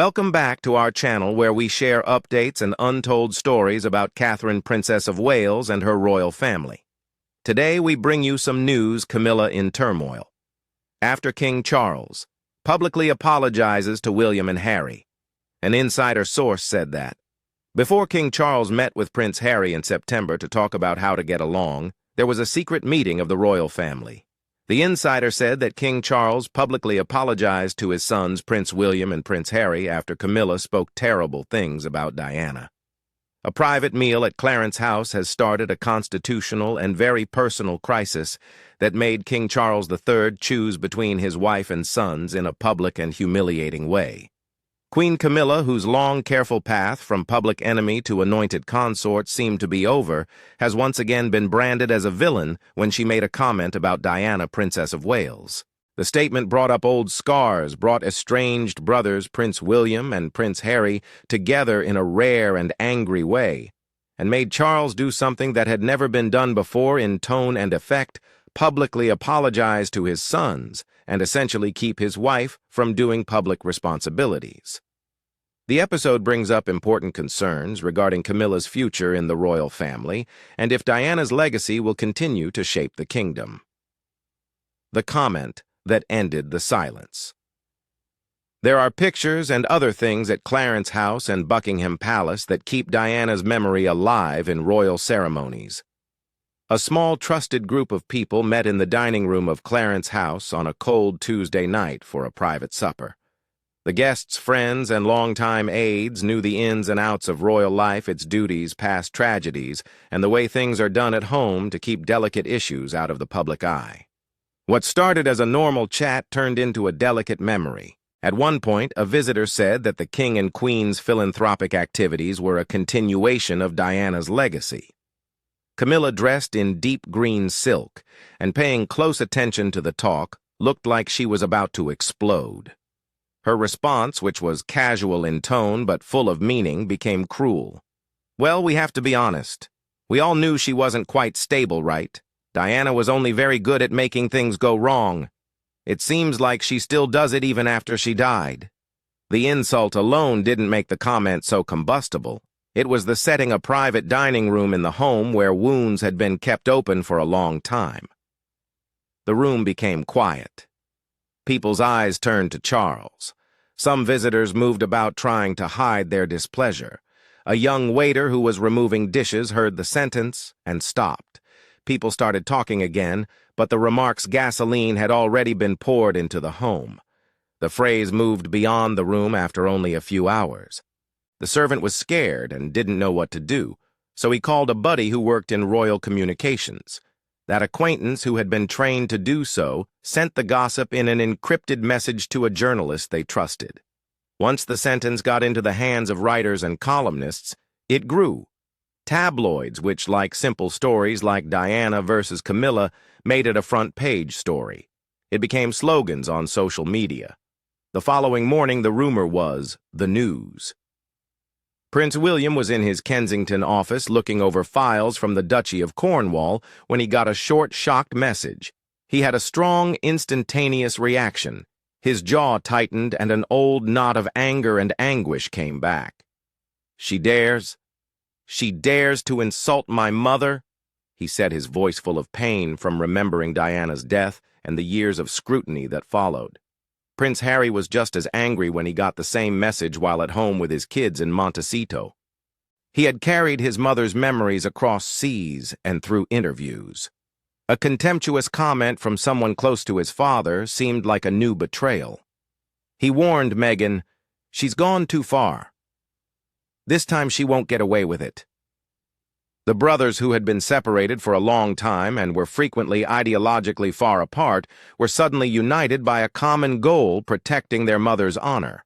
Welcome back to our channel where we share updates and untold stories about Catherine, Princess of Wales, and her royal family. Today we bring you some news Camilla in turmoil. After King Charles publicly apologizes to William and Harry. An insider source said that. Before King Charles met with Prince Harry in September to talk about how to get along, there was a secret meeting of the royal family. The insider said that King Charles publicly apologized to his sons Prince William and Prince Harry after Camilla spoke terrible things about Diana. A private meal at Clarence House has started a constitutional and very personal crisis that made King Charles III choose between his wife and sons in a public and humiliating way. Queen Camilla, whose long, careful path from public enemy to anointed consort seemed to be over, has once again been branded as a villain when she made a comment about Diana, Princess of Wales. The statement brought up old scars, brought estranged brothers Prince William and Prince Harry together in a rare and angry way, and made Charles do something that had never been done before in tone and effect, publicly apologize to his sons, and essentially keep his wife from doing public responsibilities. The episode brings up important concerns regarding Camilla's future in the royal family and if Diana's legacy will continue to shape the kingdom. The comment that ended the silence. There are pictures and other things at Clarence House and Buckingham Palace that keep Diana's memory alive in royal ceremonies. A small trusted group of people met in the dining room of Clarence House on a cold Tuesday night for a private supper. The guests' friends and longtime aides knew the ins and outs of royal life, its duties, past tragedies, and the way things are done at home to keep delicate issues out of the public eye. What started as a normal chat turned into a delicate memory. At one point, a visitor said that the King and Queen's philanthropic activities were a continuation of Diana's legacy. Camilla, dressed in deep green silk and paying close attention to the talk, looked like she was about to explode. Her response, which was casual in tone but full of meaning, became cruel. Well, we have to be honest. We all knew she wasn't quite stable, right? Diana was only very good at making things go wrong. It seems like she still does it even after she died. The insult alone didn't make the comment so combustible. It was the setting a private dining room in the home where wounds had been kept open for a long time. The room became quiet. People's eyes turned to Charles. Some visitors moved about trying to hide their displeasure. A young waiter who was removing dishes heard the sentence and stopped. People started talking again, but the remark's gasoline had already been poured into the home. The phrase moved beyond the room after only a few hours. The servant was scared and didn't know what to do, so he called a buddy who worked in royal communications. That acquaintance, who had been trained to do so, sent the gossip in an encrypted message to a journalist they trusted. Once the sentence got into the hands of writers and columnists, it grew. Tabloids, which like simple stories like Diana versus Camilla, made it a front-page story. It became slogans on social media. The following morning, the rumor was the news. Prince William was in his Kensington office looking over files from the Duchy of Cornwall when he got a short, shocked message. He had a strong, instantaneous reaction. His jaw tightened and an old knot of anger and anguish came back. She dares to insult my mother, he said, his voice full of pain from remembering Diana's death and the years of scrutiny that followed. Prince Harry was just as angry when he got the same message while at home with his kids in Montecito. He had carried his mother's memories across seas and through interviews. A contemptuous comment from someone close to his father seemed like a new betrayal. He warned Meghan, "She's gone too far. This time she won't get away with it." The brothers, who had been separated for a long time and were frequently ideologically far apart, were suddenly united by a common goal: protecting their mother's honor.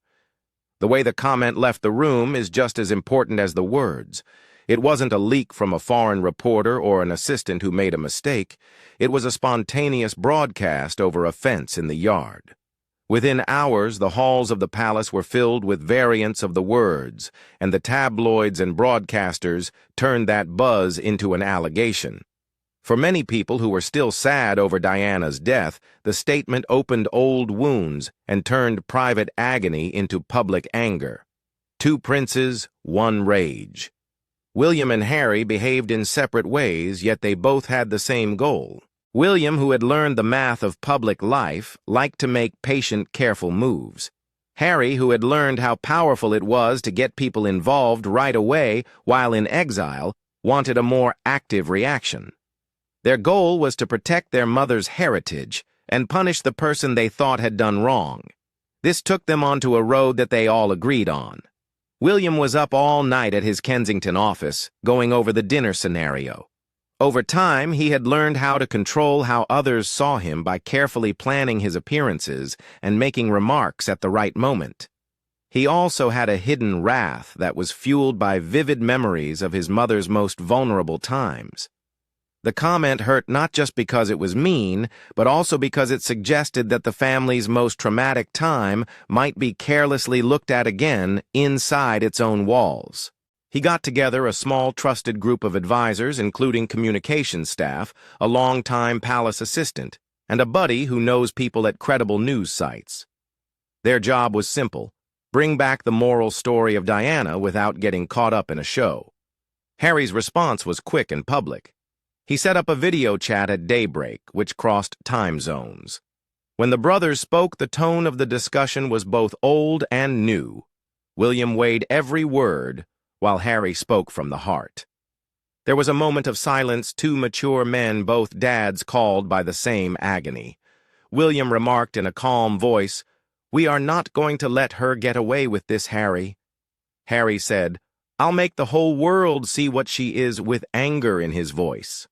The way the comment left the room is just as important as the words. It wasn't a leak from a foreign reporter or an assistant who made a mistake. It was a spontaneous broadcast over a fence in the yard. Within hours, the halls of the palace were filled with variants of the words, and the tabloids and broadcasters turned that buzz into an allegation. For many people who were still sad over Diana's death, the statement opened old wounds and turned private agony into public anger. Two princes, one rage. William and Harry behaved in separate ways, yet they both had the same goal. William, who had learned the math of public life, liked to make patient, careful moves. Harry, who had learned how powerful it was to get people involved right away while in exile, wanted a more active reaction. Their goal was to protect their mother's heritage and punish the person they thought had done wrong. This took them onto a road that they all agreed on. William was up all night at his Kensington office, going over the dinner scenario. Over time, he had learned how to control how others saw him by carefully planning his appearances and making remarks at the right moment. He also had a hidden wrath that was fueled by vivid memories of his mother's most vulnerable times. The comment hurt not just because it was mean, but also because it suggested that the family's most traumatic time might be carelessly looked at again inside its own walls. He got together a small trusted group of advisors, including communications staff, a longtime palace assistant, and a buddy who knows people at credible news sites. Their job was simple: bring back the moral story of Diana without getting caught up in a show. Harry's response was quick and public. He set up a video chat at daybreak, which crossed time zones. When the brothers spoke, the tone of the discussion was both old and new. William weighed every word, while Harry spoke from the heart. There was a moment of silence. Two mature men, both dads, called by the same agony. William remarked in a calm voice, "We are not going to let her get away with this, Harry." Harry said, "I'll make the whole world see what she is," with anger in his voice.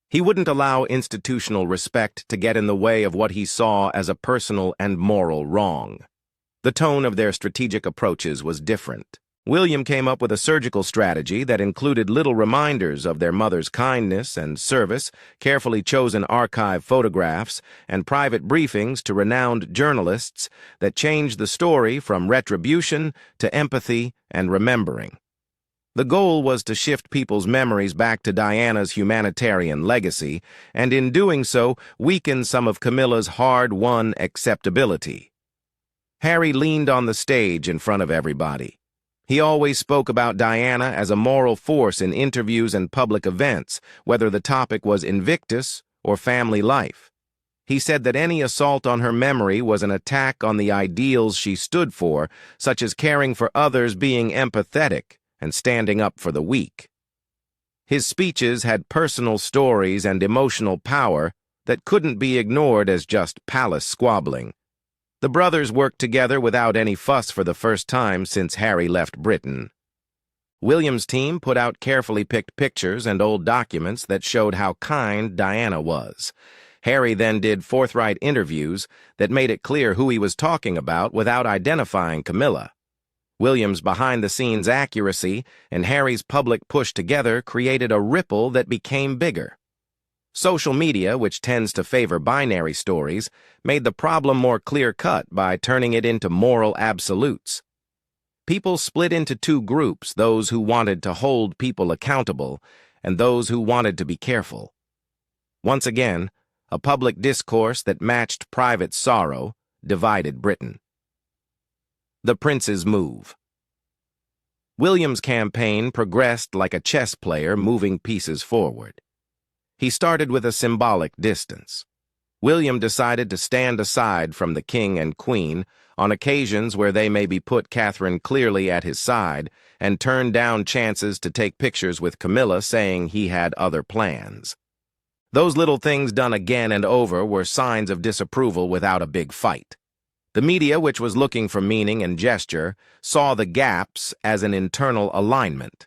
He wouldn't allow institutional respect to get in the way of what he saw as a personal and moral wrong. The tone of their strategic approaches was different. William came up with a surgical strategy that included little reminders of their mother's kindness and service, carefully chosen archive photographs, and private briefings to renowned journalists that changed the story from retribution to empathy and remembering. The goal was to shift people's memories back to Diana's humanitarian legacy, and in doing so, weaken some of Camilla's hard-won acceptability. Harry leaned on the stage in front of everybody. He always spoke about Diana as a moral force in interviews and public events, whether the topic was Invictus or family life. He said that any assault on her memory was an attack on the ideals she stood for, such as caring for others, being empathetic, and standing up for the weak. His speeches had personal stories and emotional power that couldn't be ignored as just palace squabbling. The brothers worked together without any fuss for the first time since Harry left Britain. William's team put out carefully picked pictures and old documents that showed how kind Diana was. Harry then did forthright interviews that made it clear who he was talking about without identifying Camilla. William's behind-the-scenes accuracy and Harry's public push together created a ripple that became bigger. Social media, which tends to favor binary stories, made the problem more clear-cut by turning it into moral absolutes. People split into two groups: those who wanted to hold people accountable and those who wanted to be careful. Once again, a public discourse that matched private sorrow divided Britain. The Prince's Move. William's campaign progressed like a chess player moving pieces forward. He started with a symbolic distance. William decided to stand aside from the king and queen on occasions where they maybe put Catherine clearly at his side, and turned down chances to take pictures with Camilla, saying he had other plans. Those little things done again and over were signs of disapproval without a big fight. The media, which was looking for meaning and gesture, saw the gaps as an internal alignment.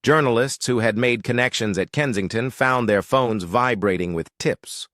Journalists who had made connections at Kensington found their phones vibrating with tips.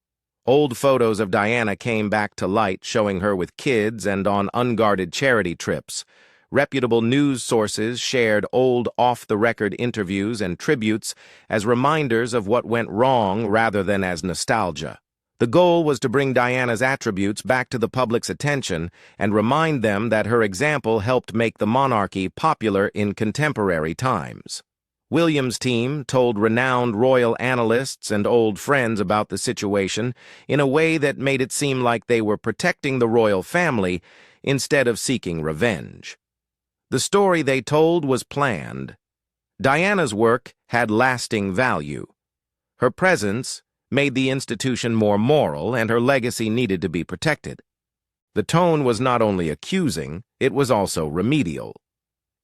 Old photos of Diana came back to light, showing her with kids and on unguarded charity trips. Reputable news sources shared old off-the-record interviews and tributes as reminders of what went wrong rather than as nostalgia. The goal was to bring Diana's attributes back to the public's attention and remind them that her example helped make the monarchy popular in contemporary times. William's team told renowned royal analysts and old friends about the situation in a way that made it seem like they were protecting the royal family instead of seeking revenge. The story they told was planned. Diana's work had lasting value. Her presence made the institution more moral, and her legacy needed to be protected. The tone was not only accusing, it was also remedial.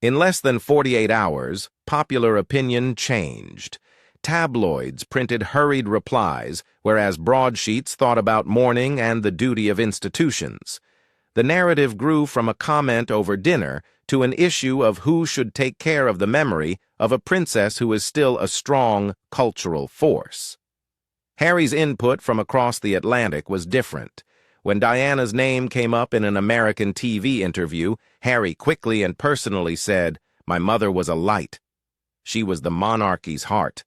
In less than 48 hours, popular opinion changed. Tabloids printed hurried replies, whereas broadsheets thought about mourning and the duty of institutions. The narrative grew from a comment over dinner to an issue of who should take care of the memory of a princess who is still a strong cultural force. Harry's input from across the Atlantic was different. When Diana's name came up in an American TV interview, Harry quickly and personally said, "My mother was a light. She was the monarchy's heart.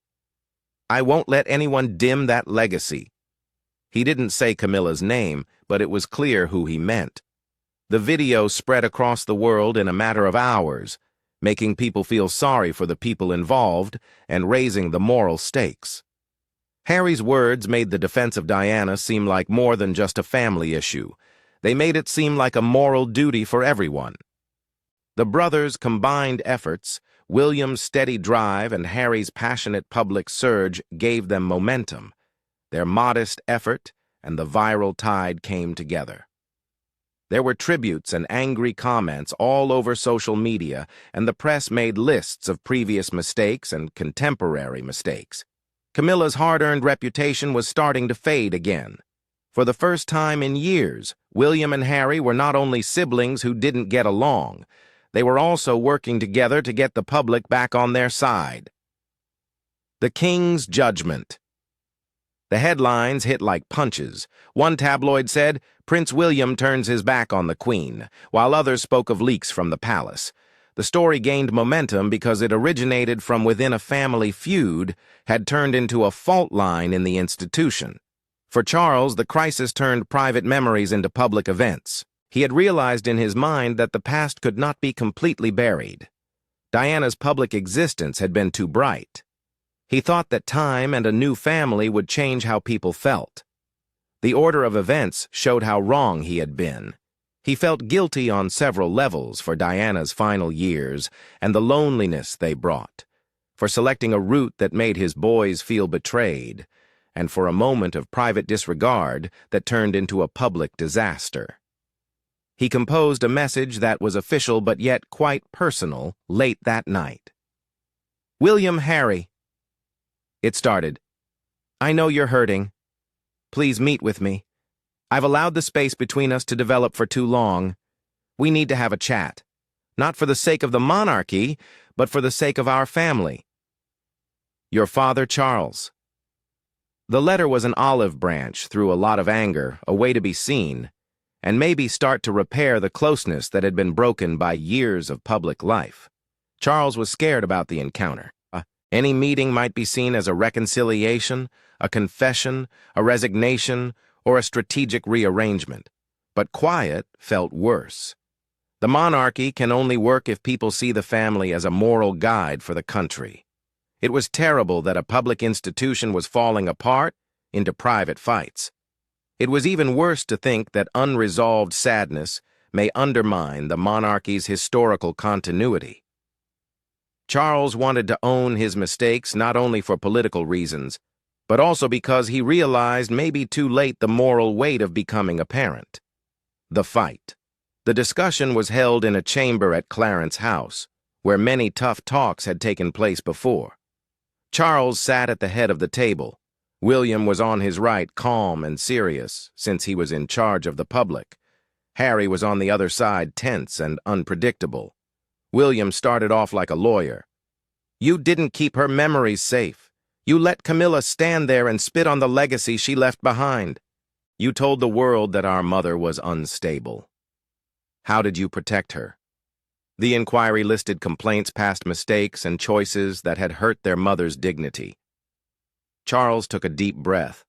I won't let anyone dim that legacy." He didn't say Camilla's name, but it was clear who he meant. The video spread across the world in a matter of hours, making people feel sorry for the people involved and raising the moral stakes. Harry's words made the defense of Diana seem like more than just a family issue. They made it seem like a moral duty for everyone. The brothers' combined efforts, William's steady drive and Harry's passionate public surge gave them momentum. Their modest effort and the viral tide came together. There were tributes and angry comments all over social media, and the press made lists of previous mistakes and contemporary mistakes. Camilla's hard-earned reputation was starting to fade again. For the first time in years, William and Harry were not only siblings who didn't get along, they were also working together to get the public back on their side. The King's Judgment. The headlines hit like punches. One tabloid said, "Prince William turns his back on the Queen," while others spoke of leaks from the palace. The story gained momentum because it originated from within a family feud, had turned into a fault line in the institution. For Charles, the crisis turned private memories into public events. He had realized in his mind that the past could not be completely buried. Diana's public existence had been too bright. He thought that time and a new family would change how people felt. The order of events showed how wrong he had been. He felt guilty on several levels for Diana's final years and the loneliness they brought, for selecting a route that made his boys feel betrayed, and for a moment of private disregard that turned into a public disaster. He composed a message that was official but yet quite personal late that night. "William, Harry," it started, "I know you're hurting. Please meet with me. I've allowed the space between us to develop for too long. We need to have a chat. Not for the sake of the monarchy, but for the sake of our family. Your father, Charles." The letter was an olive branch through a lot of anger, a way to be seen, and maybe start to repair the closeness that had been broken by years of public life. Charles was scared about the encounter. Any meeting might be seen as a reconciliation, a confession, a resignation, or a strategic rearrangement. But quiet felt worse. The monarchy can only work if people see the family as a moral guide for the country. It was terrible that a public institution was falling apart into private fights. It was even worse to think that unresolved sadness may undermine the monarchy's historical continuity. Charles wanted to own his mistakes not only for political reasons, but also because he realized maybe too late the moral weight of becoming a parent. The fight. The discussion was held in a chamber at Clarence House, where many tough talks had taken place before. Charles sat at the head of the table. William was on his right, calm and serious, since he was in charge of the public. Harry was on the other side, tense and unpredictable. William started off like a lawyer. "You didn't keep her memories safe. You let Camilla stand there and spit on the legacy she left behind. You told the world that our mother was unstable. How did you protect her?" The inquiry listed complaints, past mistakes, and choices that had hurt their mother's dignity. Charles took a deep breath.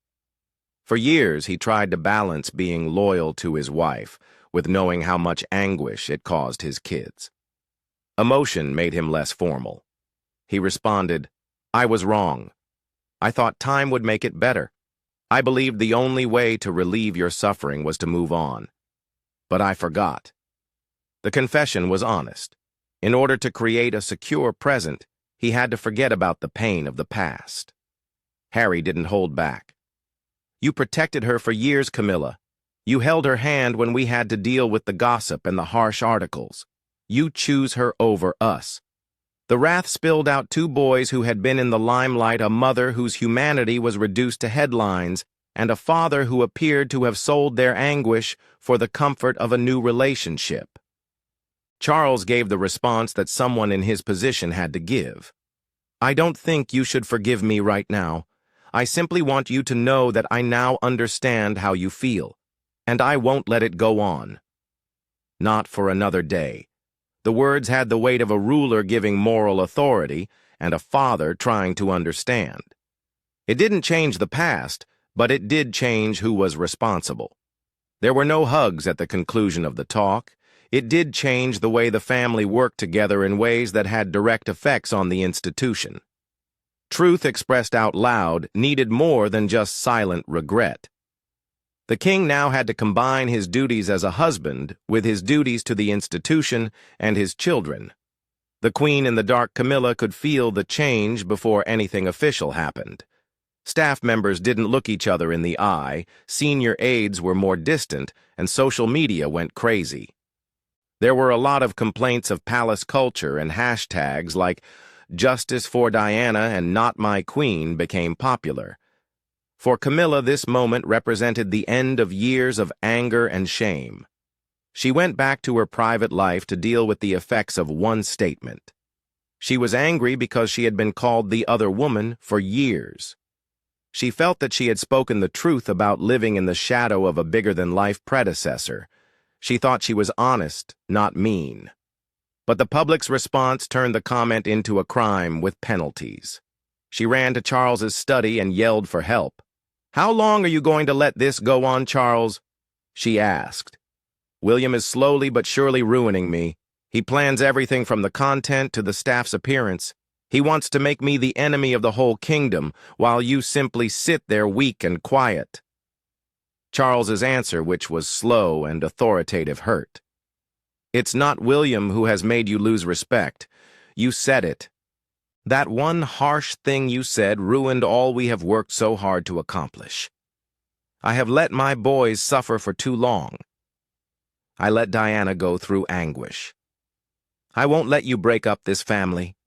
For years, he tried to balance being loyal to his wife with knowing how much anguish it caused his kids. Emotion made him less formal. He responded, "I was wrong. I thought time would make it better. I believed the only way to relieve your suffering was to move on. But I forgot." The confession was honest. In order to create a secure present, he had to forget about the pain of the past. Harry didn't hold back. "You protected her for years, Camilla. You held her hand when we had to deal with the gossip and the harsh articles. You choose her over us." The wrath spilled out two boys who had been in the limelight, a mother whose humanity was reduced to headlines, and a father who appeared to have sold their anguish for the comfort of a new relationship. Charles gave the response that someone in his position had to give. "I don't think you should forgive me right now. I simply want you to know that I now understand how you feel, and I won't let it go on." Not for another day. The words had the weight of a ruler giving moral authority and a father trying to understand. It didn't change the past, but it did change who was responsible. There were no hugs at the conclusion of the talk. It did change the way the family worked together in ways that had direct effects on the institution. Truth expressed out loud needed more than just silent regret. The king now had to combine his duties as a husband with his duties to the institution and his children. The queen in the dark Camilla could feel the change before anything official happened. Staff members didn't look each other in the eye, senior aides were more distant, and social media went crazy. There were a lot of complaints of palace culture, and hashtags like "Justice for Diana" and "Not My Queen" became popular. For Camilla, this moment represented the end of years of anger and shame. She went back to her private life to deal with the effects of one statement. She was angry because she had been called the other woman for years. She felt that she had spoken the truth about living in the shadow of a bigger-than-life predecessor. She thought she was honest, not mean. But the public's response turned the comment into a crime with penalties. She ran to Charles's study and yelled for help. "How long are you going to let this go on, Charles?" she asked. "William is slowly but surely ruining me. He plans everything from the content to the staff's appearance. He wants to make me the enemy of the whole kingdom, while you simply sit there weak and quiet." Charles's answer, which was slow and authoritative, hurt. "It's not William who has made you lose respect. You said it. That one harsh thing you said ruined all we have worked so hard to accomplish. I have let my boys suffer for too long. I let Diana go through anguish. I won't let you break up this family."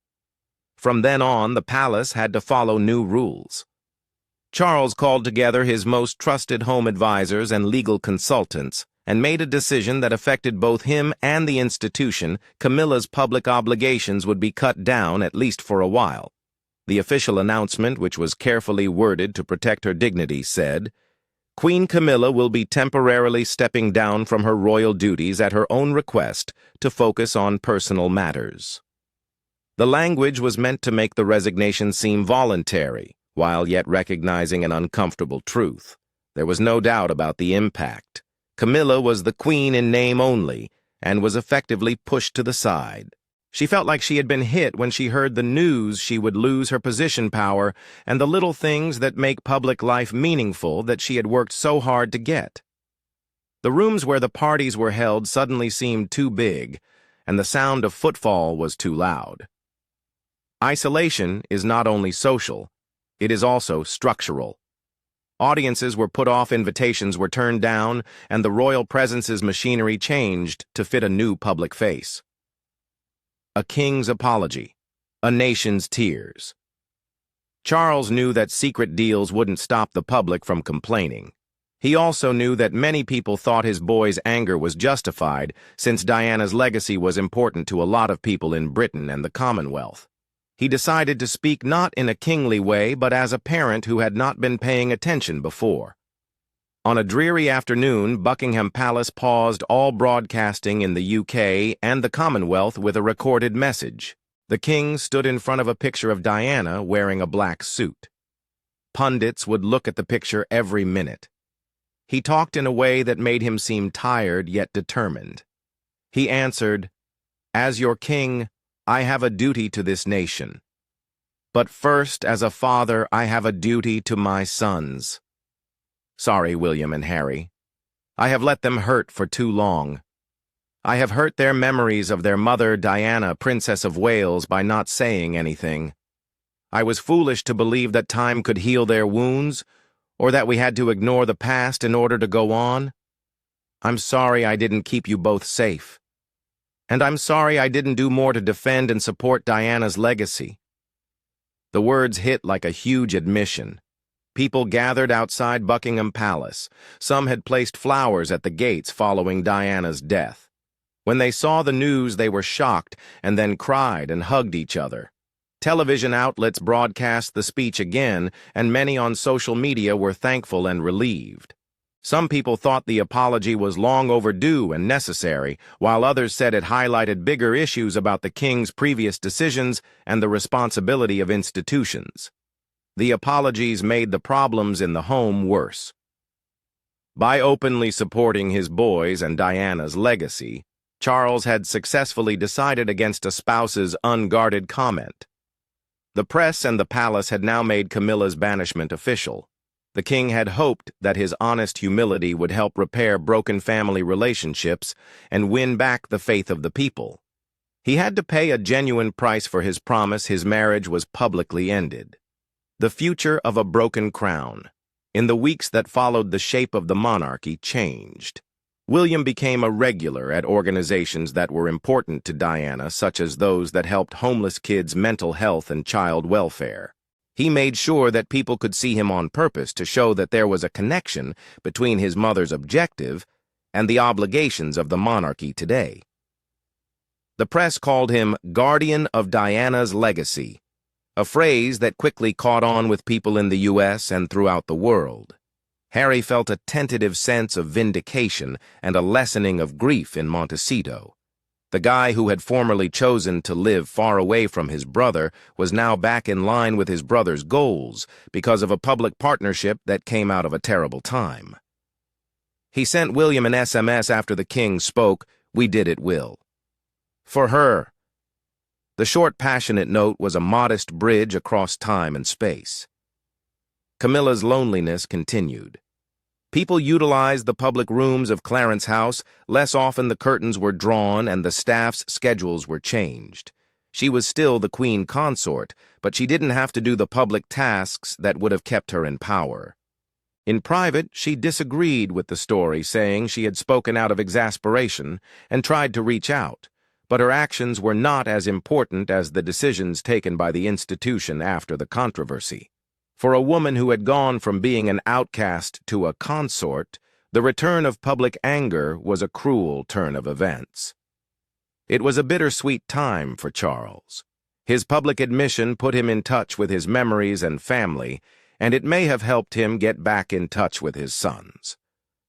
From then on, the palace had to follow new rules. Charles called together his most trusted home advisors and legal consultants and made a decision that affected both him and the institution. Camilla's public obligations would be cut down, at least for a while. The official announcement, which was carefully worded to protect her dignity, said, "Queen Camilla will be temporarily stepping down from her royal duties at her own request to focus on personal matters." The language was meant to make the resignation seem voluntary, while yet recognizing an uncomfortable truth. There was no doubt about the impact. Camilla was the queen in name only, and was effectively pushed to the side. She felt like she had been hit when she heard the news she would lose her position power and the little things that make public life meaningful that she had worked so hard to get. The rooms where the parties were held suddenly seemed too big, and the sound of footfall was too loud. Isolation is not only social, it is also structural. Audiences were put off, invitations were turned down, and the royal presence's machinery changed to fit a new public face. A king's apology, a nation's tears. Charles knew that secret deals wouldn't stop the public from complaining. He also knew that many people thought his boy's anger was justified, since Diana's legacy was important to a lot of people in Britain and the Commonwealth. He decided to speak not in a kingly way, but as a parent who had not been paying attention before. On a dreary afternoon, Buckingham Palace paused all broadcasting in the UK and the Commonwealth with a recorded message. The king stood in front of a picture of Diana wearing a black suit. Pundits would look at the picture every minute. He talked in a way that made him seem tired yet determined. He answered, "As your king, I have a duty to this nation. But first, as a father, I have a duty to my sons. Sorry, William and Harry. I have let them hurt for too long. I have hurt their memories of their mother, Diana, Princess of Wales, by not saying anything. I was foolish to believe that time could heal their wounds, or that we had to ignore the past in order to go on. I'm sorry I didn't keep you both safe. And I'm sorry I didn't do more to defend and support Diana's legacy. The words hit like a huge admission. People gathered outside Buckingham Palace. Some had placed flowers at the gates following Diana's death. When they saw the news, they were shocked and then cried and hugged each other. Television outlets broadcast the speech again, and many on social media were thankful and relieved. Some people thought the apology was long overdue and necessary, while others said it highlighted bigger issues about the king's previous decisions and the responsibility of institutions. The apologies made the problems in the home worse. By openly supporting his boys and Diana's legacy, Charles had successfully decided against a spouse's unguarded comment. The press and the palace had now made Camilla's banishment official. The king had hoped that his honest humility would help repair broken family relationships and win back the faith of the people. He had to pay a genuine price for his promise. His marriage was publicly ended. The future of a broken crown. In the weeks that followed, the shape of the monarchy changed. William became a regular at organizations that were important to Diana, such as those that helped homeless kids' mental health and child welfare. He made sure that people could see him on purpose to show that there was a connection between his mother's objective and the obligations of the monarchy today. The press called him Guardian of Diana's Legacy, a phrase that quickly caught on with people in the U.S. and throughout the world. Harry felt a tentative sense of vindication and a lessening of grief in Montecito. The guy who had formerly chosen to live far away from his brother was now back in line with his brother's goals because of a public partnership that came out of a terrible time. He sent William an SMS after the king spoke, "We did it, Will." For her. The short, passionate note was a modest bridge across time and space. Camilla's loneliness continued. People utilized the public rooms of Clarence House. Less often the curtains were drawn and the staff's schedules were changed. She was still the queen consort, but she didn't have to do the public tasks that would have kept her in power. In private, she disagreed with the story, saying she had spoken out of exasperation and tried to reach out, but her actions were not as important as the decisions taken by the institution after the controversy. For a woman who had gone from being an outcast to a consort, the return of public anger was a cruel turn of events. It was a bittersweet time for Charles. His public admission put him in touch with his memories and family, and it may have helped him get back in touch with his sons.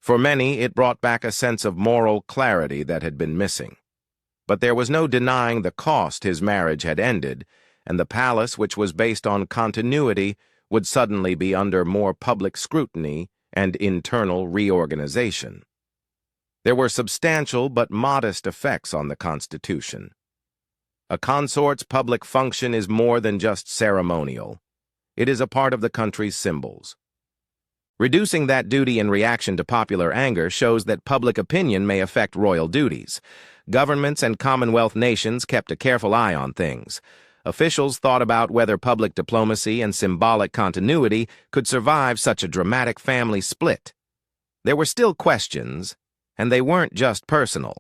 For many, it brought back a sense of moral clarity that had been missing. But there was no denying the cost his marriage had ended, and the palace, which was based on continuity, would suddenly be under more public scrutiny and internal reorganization. There were substantial but modest effects on the Constitution. A consort's public function is more than just ceremonial. It is a part of the country's symbols. Reducing that duty in reaction to popular anger shows that public opinion may affect royal duties. Governments and Commonwealth nations kept a careful eye on things. Officials thought about whether public diplomacy and symbolic continuity could survive such a dramatic family split. There were still questions, and they weren't just personal.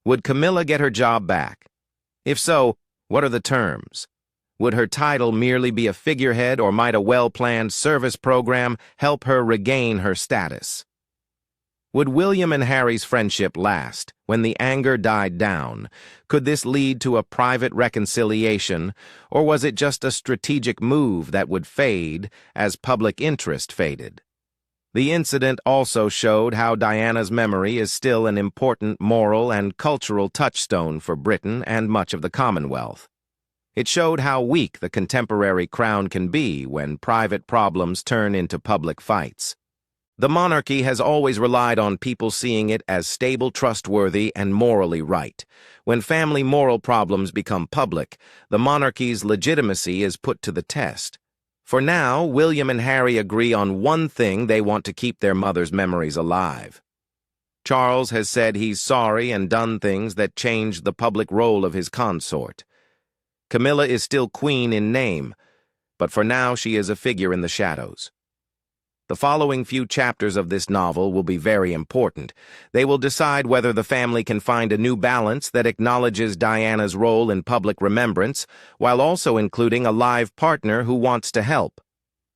Would Camilla get her job back? If so, what are the terms? Would her title merely be a figurehead, or might a well-planned service program help her regain her status? Would William and Harry's friendship last when the anger died down? Could this lead to a private reconciliation, or was it just a strategic move that would fade as public interest faded? The incident also showed how Diana's memory is still an important moral and cultural touchstone for Britain and much of the Commonwealth. It showed how weak the contemporary crown can be when private problems turn into public fights. The monarchy has always relied on people seeing it as stable, trustworthy, and morally right. When family moral problems become public, the monarchy's legitimacy is put to the test. For now, William and Harry agree on one thing: they want to keep their mother's memories alive. Charles has said he's sorry and done things that changed the public role of his consort. Camilla is still queen in name, but for now she is a figure in the shadows. The following few chapters of this novel will be very important. They will decide whether the family can find a new balance that acknowledges Diana's role in public remembrance, while also including a live partner who wants to help.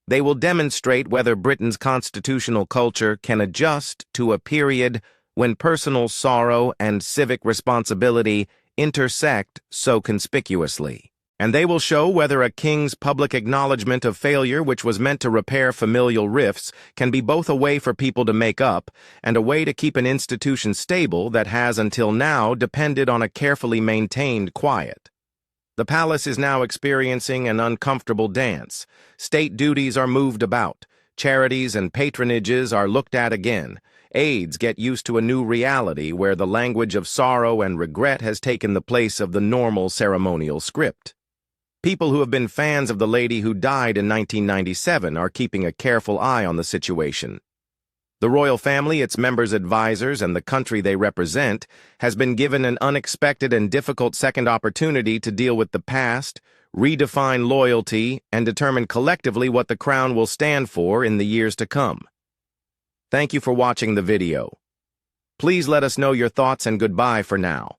They will demonstrate whether Britain's constitutional culture can adjust to a period when personal sorrow and civic responsibility intersect so conspicuously. And they will show whether a king's public acknowledgement of failure, which was meant to repair familial rifts, can be both a way for people to make up and a way to keep an institution stable that has until now depended on a carefully maintained quiet. The palace is now experiencing an uncomfortable dance. State duties are moved about. Charities and patronages are looked at again. Aides get used to a new reality where the language of sorrow and regret has taken the place of the normal ceremonial script. People who have been fans of the lady who died in 1997 are keeping a careful eye on the situation. The royal family, its members' advisors, and the country they represent has been given an unexpected and difficult second opportunity to deal with the past, redefine loyalty, and determine collectively what the crown will stand for in the years to come. Thank you for watching the video. Please let us know your thoughts and goodbye for now.